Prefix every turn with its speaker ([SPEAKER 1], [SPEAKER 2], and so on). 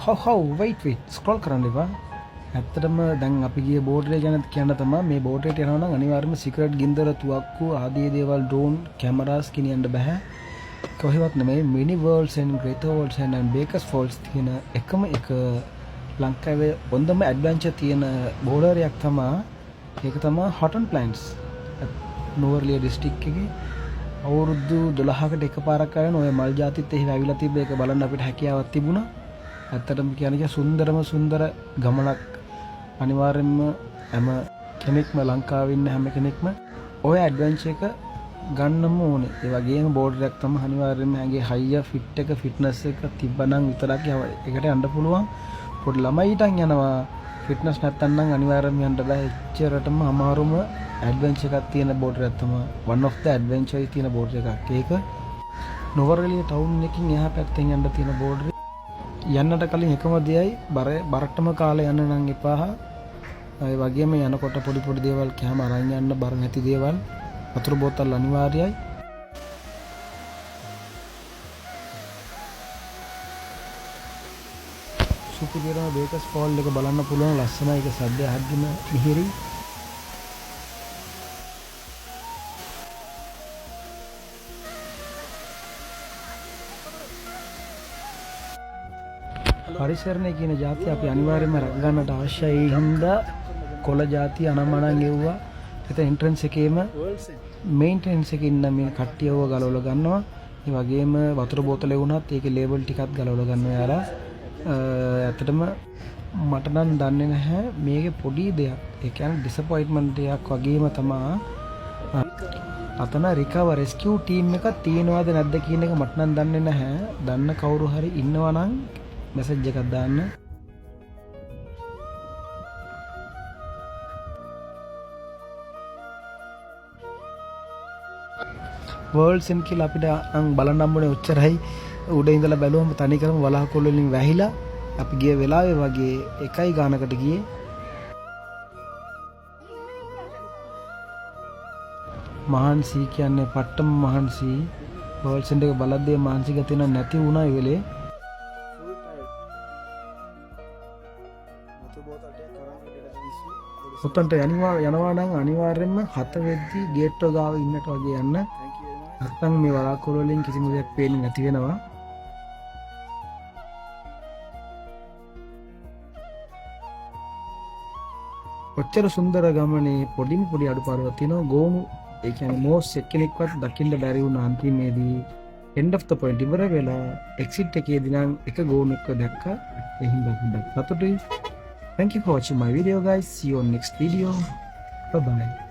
[SPEAKER 1] how wait scroll කරන්න එපා. ඇත්තටම දැන් අපි ගිය බෝඩ් එක ගැන කියන්න තමයි මේ බෝඩ් එකට යනවා නම් අනිවාර්යයෙන්ම සිගරට් ගින්දර තුවක්කු ආදී දේවල් ඩ්‍රෝන් කැමරාස් ගෙනියන්න බෑ. කොහෙවත් නෙමෙයි මිනි වර්ල්ඩ්ස් and greater worlds and bakers falls තියෙන එකම එක ලංකාවේ හොඳම ඇඩ්වෙන්චර් තියෙන බෝඩර් එකක් තමයි. ඒක තමයි හොටන් ප්ලෑන්ට්ස්. නුවරඑළිය දිස්ත්‍රික්ක එකේ අවුරුදු 12කට එකපාරක් ආවෙන ඔය මල් ජාතිත් එහි ඇවිල්ලා තිබ්බ එක බලන්න අපිට හැකියාවක් තිබුණා. ඇත්තටම කියන්නේ සුන්දරම සුන්දර ගමනක්. අනිවාර්යෙන්ම හැම කෙනෙක්ම ලංකාවේ ඉන්න හැම කෙනෙක්ම ඔය ඇඩ්වෙන්චර් එක ගන්නම ඕනේ. ඒ වගේම බෝඩර් එකක් තමයි අනිවාර්යෙන්ම ඇගේ හයිය ෆිට් එක ෆිට්නස් එක තිබ්බනම් විතරක් ඒකට යන්න පුළුවන්. පොඩි ළමයි හිටන් යනවා. ෆිට්නස් නැත්තම් නම් අනිවාර්යෙන්ම යන්න බෑ. එච්චරටම අමාරුම ඇඩ්වෙන්චර් එකක් තියෙන බෝඩර් එකක් තමයි one of the adventure තියෙන බෝඩර් එකක්. ඒක නුවරඑළිය ටවුන් එකකින් එහා පැත්තෙන් යන්න තියෙන බෝඩර්. යන්නට කලින් එකම දෙයයි බරටම කාලේ යන්න නම් එපා. ඒ වගේම යනකොට පොඩි පොඩි දේවල් කැම අරන් යන්න බර නැති දේවල්. වතුර බෝතල් අනිවාර්යයි. සුපිරියම බේකස් ෆෝල් එක බලන්න පුළුවන්. ලස්සනයි. ඒක සද්දය අහගෙන මිහිරි. පරිසරණය කියන જાතිය අපි අනිවාර්යයෙන්ම රැක ගන්නට අවශ්‍යයි. ඒ හින්දා කොළ જાතිය අනමනන් ගෙව්වා. එතන එන්ට්‍රන්ස් එකේම මේන්ටෙනන්ස් එකේ ඉන්න මේ කට්ටියව ගලවලා ගන්නවා. ඒ වගේම වතුර බෝතලේ වුණත් ඒකේ ලේබල් ටිකක් ගලවලා ගන්නවා යාලා. ඇත්තටම මට නම් දන්නේ නැහැ මේකේ පොඩි දෙයක්. ඒ කියන්නේ ඩිසපොයින්ට්මන්ට් එකක් වගේම තමයි අතන රිකවර් රෙස්කියු ටීම් එකක් තියෙනවද නැද්ද කියන එක මට නම් දන්නේ නැහැ. දන්න කවුරු හරි ඉන්නවා නම් මෙසේජ් එකක් දාන්න. වර්ල්ඩ්ස් එන් කියලා අපිට බලන්න හම්බුනේ ඔච්චරයි. උඩ ඉඳලා බැලුවම තනිකරම වලාකුළු වලින් වැහිලා අපි ගිය වෙලාවේ වගේ එකයි ගානකට ගියේ. මහන්සි කියන්නේ පට්ටම මහන්සි. වර්ල්ඩ්ස් එන් එක බලද්දී මහන්සි ගතිය නැති වුණා ඒ වෙලේ. ඔතනට යනවා නම් අනිවාර්යෙන්ම 7 වෙද්දි ගේට් එක ගාව ඉන්නට වගේ යන්න. නැත්නම් මේ වලාකුළු වලින් කිසිම දෙයක් පේන්නේ නැති වෙනවා. ඔච්චර සුන්දර ගමනේ පොඩි අඩුපාඩුවක් තියෙනවා. ගෝමු ඒ කියන්නේ මෝස් එක්කෙනෙක්වත් දකින්න බැරි වුණ අන්තිමේදී end of the point ඉවර වෙලා exit එකේදී නම් එක ගෝනුක්ක දැක්කා. ඒ හින්දා හොඳක් සතුටුයි. Thank you for watching my video guys. See you on next video. Bye bye.